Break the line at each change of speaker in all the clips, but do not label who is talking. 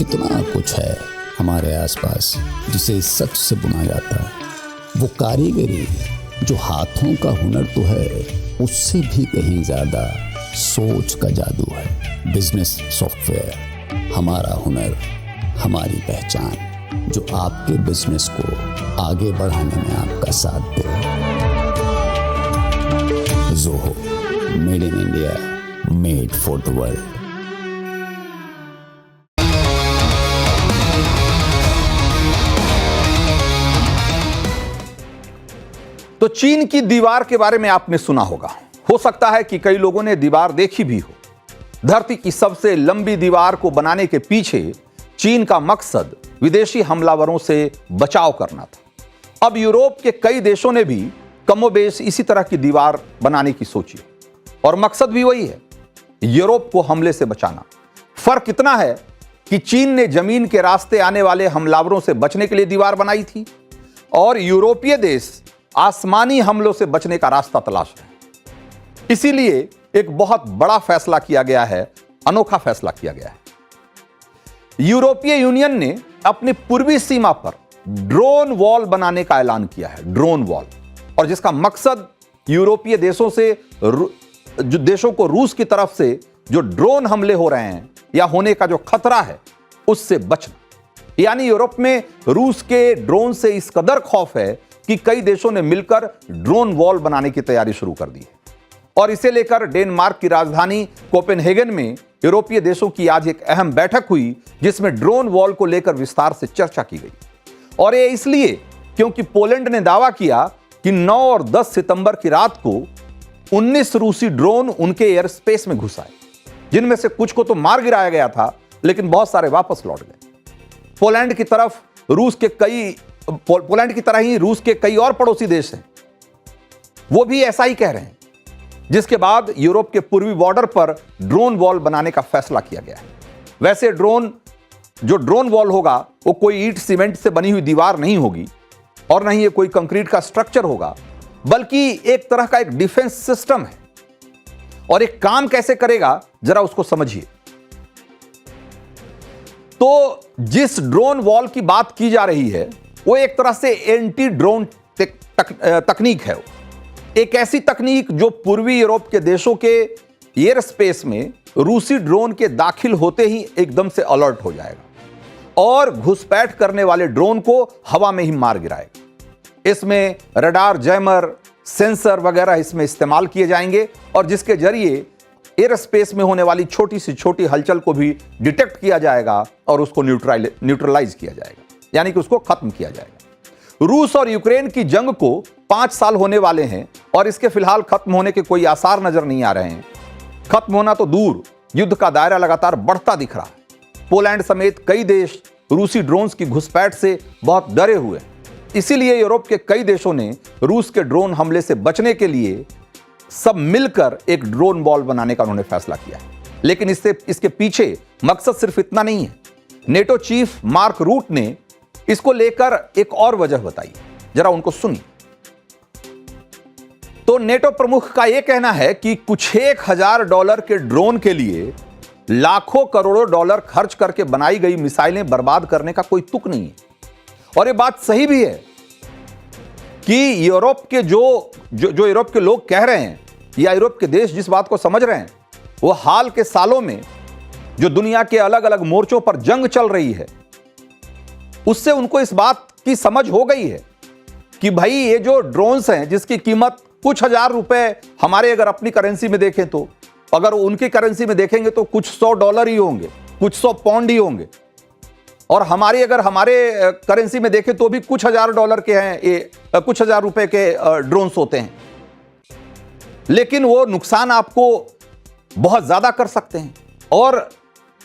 कितना कुछ है हमारे आसपास जिसे सच से बुना जाता है। वो कारीगरी जो हाथों का हुनर तो है, उससे भी कहीं ज़्यादा सोच का जादू है। बिजनेस सॉफ्टवेयर, हमारा हुनर, हमारी पहचान, जो आपके बिजनेस को आगे बढ़ाने में आपका साथ दे। Zoho, made in India, made for the world.
तो चीन की दीवार के बारे में आपने सुना होगा। हो सकता है कि कई लोगों ने दीवार देखी भी हो। धरती की सबसे लंबी दीवार को बनाने के पीछे चीन का मकसद विदेशी हमलावरों से बचाव करना था। अब यूरोप के कई देशों ने भी कमोबेश इसी तरह की दीवार बनाने की सोची और मकसद भी वही है, यूरोप को हमले से बचाना। फर्क इतना है कि चीन ने जमीन के रास्ते आने वाले हमलावरों से बचने के लिए दीवार बनाई थी और यूरोपीय देश आसमानी हमलों से बचने का रास्ता तलाश रहे हैं। इसीलिए एक बहुत बड़ा फैसला किया गया है, अनोखा फैसला किया गया है। यूरोपीय यूनियन ने अपनी पूर्वी सीमा पर ड्रोन वॉल बनाने का ऐलान किया है, ड्रोन वॉल, और जिसका मकसद यूरोपीय देशों से जो देशों को रूस की तरफ से जो ड्रोन हमले हो रहे हैं या होने का जो खतरा है उससे बचना। यानी यूरोप में रूस के ड्रोन से इस कदर खौफ है कि कई देशों ने मिलकर ड्रोन वॉल बनाने की तैयारी शुरू कर दी है। और इसे लेकर डेनमार्क की राजधानी कोपेनहेगन में यूरोपीय देशों की आज एक अहम बैठक हुई, जिसमें ड्रोन वॉल को लेकर विस्तार से चर्चा की गई। और ये इसलिए क्योंकि पोलैंड ने दावा किया कि 9 और 10 सितंबर की रात को 19 रूसी ड्रोन उनके एयर स्पेस में घुस आए, जिनमें से कुछ को तो मार गिराया गया था, लेकिन बहुत सारे वापस लौट गए। पोलैंड की तरह ही रूस के कई और पड़ोसी देश हैं, वो भी ऐसा ही कह रहे हैं, जिसके बाद यूरोप के पूर्वी बॉर्डर पर ड्रोन वॉल बनाने का फैसला किया गया है। वैसे ड्रोन वॉल होगा वो कोई ईंट सीमेंट से बनी हुई दीवार नहीं होगी और नहीं ये कोई कंक्रीट का स्ट्रक्चर होगा, बल्कि एक तरह का एक डिफेंस सिस्टम है। और एक काम कैसे करेगा जरा उसको समझिए। तो जिस ड्रोन वॉल की बात की जा रही है वो एक तरह से एंटी ड्रोन तकनीक है। एक ऐसी तकनीक जो पूर्वी यूरोप के देशों के एयर स्पेस में रूसी ड्रोन के दाखिल होते ही एकदम से अलर्ट हो जाएगा और घुसपैठ करने वाले ड्रोन को हवा में ही मार गिराएगा। इसमें रडार, जैमर, सेंसर वगैरह इसमें इस्तेमाल किए जाएंगे और जिसके जरिए एयर स्पेस में होने वाली छोटी से छोटी हलचल को भी डिटेक्ट किया जाएगा और उसको न्यूट्रलाइज किया जाएगा, यानी कि उसको खत्म किया जाएगा। रूस और यूक्रेन की जंग को 5 साल होने वाले हैं और इसके फिलहाल खत्म होने के कोई आसार नजर नहीं आ रहे हैं। खत्म होना तो दूर, युद्ध का दायरा लगातार बढ़ता दिख रहा है। पोलैंड समेत कई देश रूसी ड्रोन्स की घुसपैठ से बहुत डरे हुए हैं। इसीलिए यूरोप के कई देशों ने रूस के ड्रोन हमले से बचने के लिए सब मिलकर एक ड्रोन वॉल बनाने का उन्होंने फैसला किया है। लेकिन इसके पीछे मकसद सिर्फ इतना नहीं है। नेटो चीफ मार्क रूट ने इसको लेकर एक और वजह बताई, जरा उनको सुनिए। तो नेटो प्रमुख का यह कहना है कि कुछ $1000 के ड्रोन के लिए लाखों करोड़ों डॉलर खर्च करके बनाई गई मिसाइलें बर्बाद करने का कोई तुक नहीं है। और यह बात सही भी है कि यूरोप के जो यूरोप के लोग कह रहे हैं या यूरोप के देश जिस बात को समझ रहे हैं, वो हाल के सालों में जो दुनिया के अलग अलग मोर्चों पर जंग चल रही है उससे उनको इस बात की समझ हो गई है कि भाई ये जो ड्रोन्स हैं जिसकी कीमत कुछ हजार रुपए हमारे अगर अपनी करेंसी में देखें तो, अगर उनकी करेंसी में देखेंगे तो कुछ $100 ही होंगे, कुछ 100 पाउंड ही होंगे, और हमारे करेंसी में देखें तो भी कुछ $1000 के हैं, ये कुछ हजार रुपए के ड्रोन्स होते हैं। लेकिन वो नुकसान आपको बहुत ज्यादा कर सकते हैं और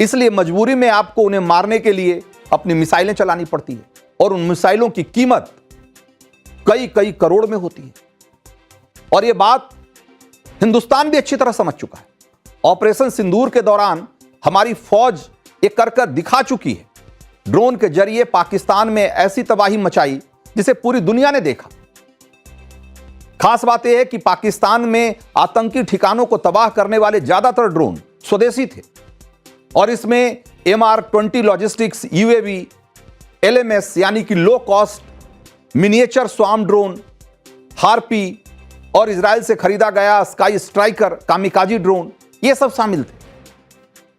इसलिए मजबूरी में आपको उन्हें मारने के लिए अपनी मिसाइलें चलानी पड़ती है और उन मिसाइलों की कीमत कई करोड़ में होती है। और यह बात हिंदुस्तान भी अच्छी तरह समझ चुका है। ऑपरेशन सिंदूर के दौरान हमारी फौज ये कर दिखा चुकी है। ड्रोन के जरिए पाकिस्तान में ऐसी तबाही मचाई जिसे पूरी दुनिया ने देखा। खास बात यह है कि पाकिस्तान में आतंकी ठिकानों को तबाह करने वाले ज्यादातर ड्रोन स्वदेशी थे और इसमें MR-20 लॉजिस्टिक्स UAV, LMS यानी कि low cost miniature swarm drone, harpy और इजराइल से खरीदा गया स्काई स्ट्राइकर कामिकाजी ड्रोन, ये सब शामिल थे।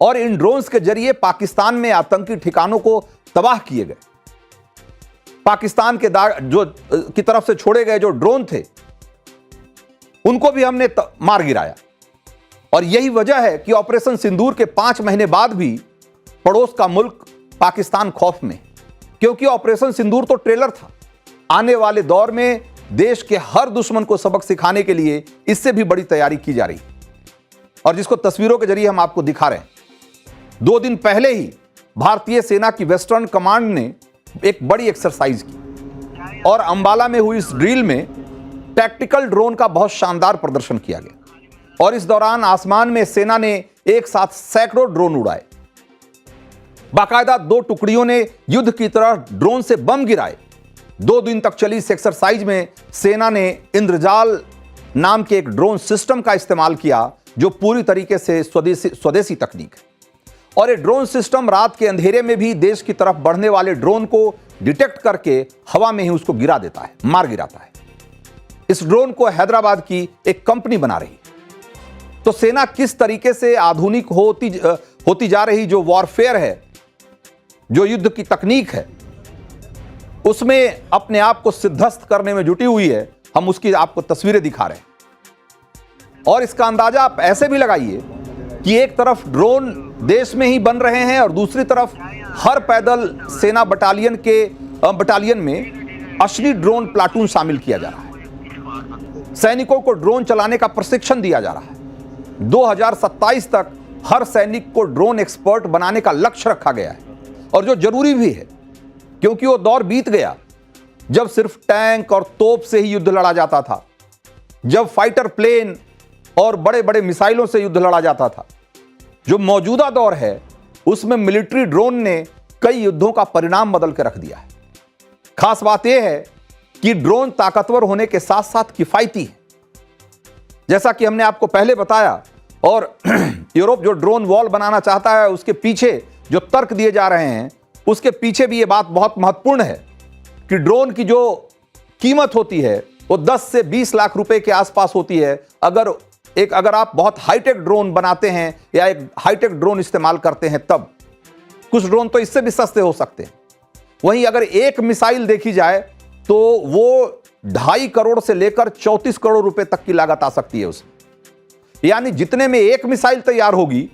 और इन ड्रोन्स के जरिए पाकिस्तान में आतंकी ठिकानों को तबाह किए गए। पाकिस्तान के की तरफ से छोड़े गए जो ड्रोन थे उनको भी हमने मार गिराया। और यही वजह है कि ऑपरेशन सिंदूर के 5 महीने बाद भी पड़ोस का मुल्क पाकिस्तान खौफ में, क्योंकि ऑपरेशन सिंदूर तो ट्रेलर था। आने वाले दौर में देश के हर दुश्मन को सबक सिखाने के लिए इससे भी बड़ी तैयारी की जा रही है, और जिसको तस्वीरों के जरिए हम आपको दिखा रहे हैं। 2 दिन पहले ही भारतीय सेना की वेस्टर्न कमांड ने एक बड़ी एक्सरसाइज की और अंबाला में हुई इस ड्रिल में टैक्टिकल ड्रोन का बहुत शानदार प्रदर्शन किया गया। और इस दौरान आसमान में सेना ने एक साथ सैकड़ों ड्रोन उड़ाए। बाकायदा 2 टुकड़ियों ने युद्ध की तरह ड्रोन से बम गिराए। 2 दिन तक चली इस एक्सरसाइज में सेना ने इंद्रजाल नाम के एक ड्रोन सिस्टम का इस्तेमाल किया, जो पूरी तरीके से स्वदेशी तकनीक है। और ये ड्रोन सिस्टम रात के अंधेरे में भी देश की तरफ बढ़ने वाले ड्रोन को डिटेक्ट करके हवा में ही उसको गिरा देता है, मार गिराता है। इस ड्रोन को हैदराबाद की एक कंपनी बना रही है। तो सेना किस तरीके से आधुनिक होती जा रही जो वॉरफेयर है, जो युद्ध की तकनीक है, उसमें अपने आप को सिद्धस्त करने में जुटी हुई है, हम उसकी आपको तस्वीरें दिखा रहे हैं। और इसका अंदाजा आप ऐसे भी लगाइए कि एक तरफ ड्रोन देश में ही बन रहे हैं और दूसरी तरफ हर पैदल सेना बटालियन में असली ड्रोन प्लाटून शामिल किया जा रहा है। सैनिकों को ड्रोन चलाने का प्रशिक्षण दिया जा रहा है। 2027 तक हर सैनिक को ड्रोन एक्सपर्ट बनाने का लक्ष्य रखा गया है, और जो जरूरी भी है, क्योंकि वो दौर बीत गया जब सिर्फ टैंक और तोप से ही युद्ध लड़ा जाता था, जब फाइटर प्लेन और बड़े बड़े मिसाइलों से युद्ध लड़ा जाता था। जो मौजूदा दौर है उसमें मिलिट्री ड्रोन ने कई युद्धों का परिणाम बदल के रख दिया है। खास बात यह है कि ड्रोन ताकतवर होने के साथ साथ किफायती है, जैसा कि हमने आपको पहले बताया। और यूरोप जो ड्रोन वॉल बनाना चाहता है, उसके पीछे जो तर्क दिए जा रहे हैं, उसके पीछे भी यह बात बहुत महत्वपूर्ण है कि ड्रोन की जो कीमत होती है वो 10 से 20 लाख रुपए के आसपास होती है। अगर आप बहुत हाईटेक ड्रोन बनाते हैं या एक हाईटेक ड्रोन इस्तेमाल करते हैं, तब कुछ ड्रोन तो इससे भी सस्ते हो सकते हैं। वहीं अगर एक मिसाइल देखी जाए तो वो 2.5 करोड़ से लेकर 34 करोड़ रुपए तक की लागत आ सकती है उसमें। यानी जितने में एक मिसाइल तैयार होगी,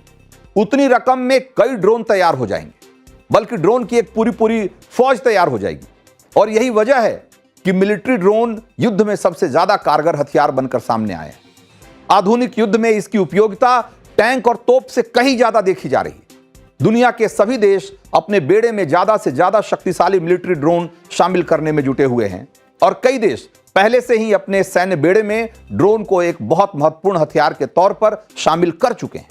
उतनी रकम में कई ड्रोन तैयार हो जाएंगे, बल्कि ड्रोन की एक पूरी फौज तैयार हो जाएगी। और यही वजह है कि मिलिट्री ड्रोन युद्ध में सबसे ज्यादा कारगर हथियार बनकर सामने आए हैं। आधुनिक युद्ध में इसकी उपयोगिता टैंक और तोप से कहीं ज्यादा देखी जा रही है। दुनिया के सभी देश अपने बेड़े में ज्यादा से ज्यादा शक्तिशाली मिलिट्री ड्रोन शामिल करने में जुटे हुए हैं, और कई देश पहले से ही अपने सैन्य बेड़े में ड्रोन को एक बहुत महत्वपूर्ण हथियार के तौर पर शामिल कर चुके हैं।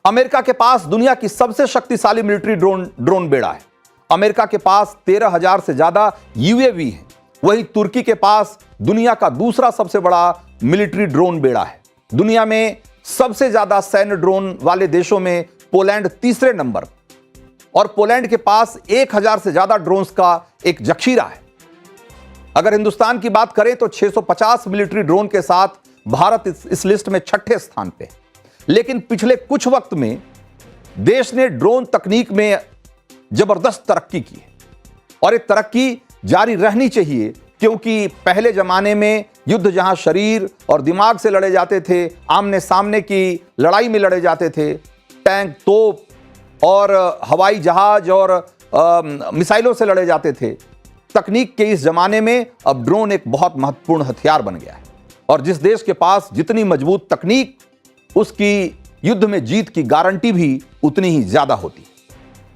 अमेरिका के पास दुनिया की सबसे शक्तिशाली मिलिट्री ड्रोन बेड़ा है। अमेरिका के पास 13,000 से ज्यादा UAV है। वहीं तुर्की के पास दुनिया का दूसरा सबसे बड़ा मिलिट्री ड्रोन बेड़ा है। दुनिया में सबसे ज्यादा सैन्य ड्रोन वाले देशों में पोलैंड तीसरे नंबर, और पोलैंड के पास 1000 से ज्यादा ड्रोन्स का एक जखीरा है। अगर हिंदुस्तान की बात करें तो 650 मिलिट्री ड्रोन के साथ भारत इस लिस्ट में 6ठे स्थान पे है। लेकिन पिछले कुछ वक्त में देश ने ड्रोन तकनीक में जबरदस्त तरक्की की है, और ये तरक्की जारी रहनी चाहिए, क्योंकि पहले जमाने में युद्ध जहां शरीर और दिमाग से लड़े जाते थे, आमने सामने की लड़ाई में लड़े जाते थे, टैंक, तोप और हवाई जहाज और मिसाइलों से लड़े जाते थे, तकनीक के इस जमाने में अब ड्रोन एक बहुत महत्वपूर्ण हथियार बन गया है। और जिस देश के पास जितनी मजबूत तकनीक, उसकी युद्ध में जीत की गारंटी भी उतनी ही ज्यादा होती है।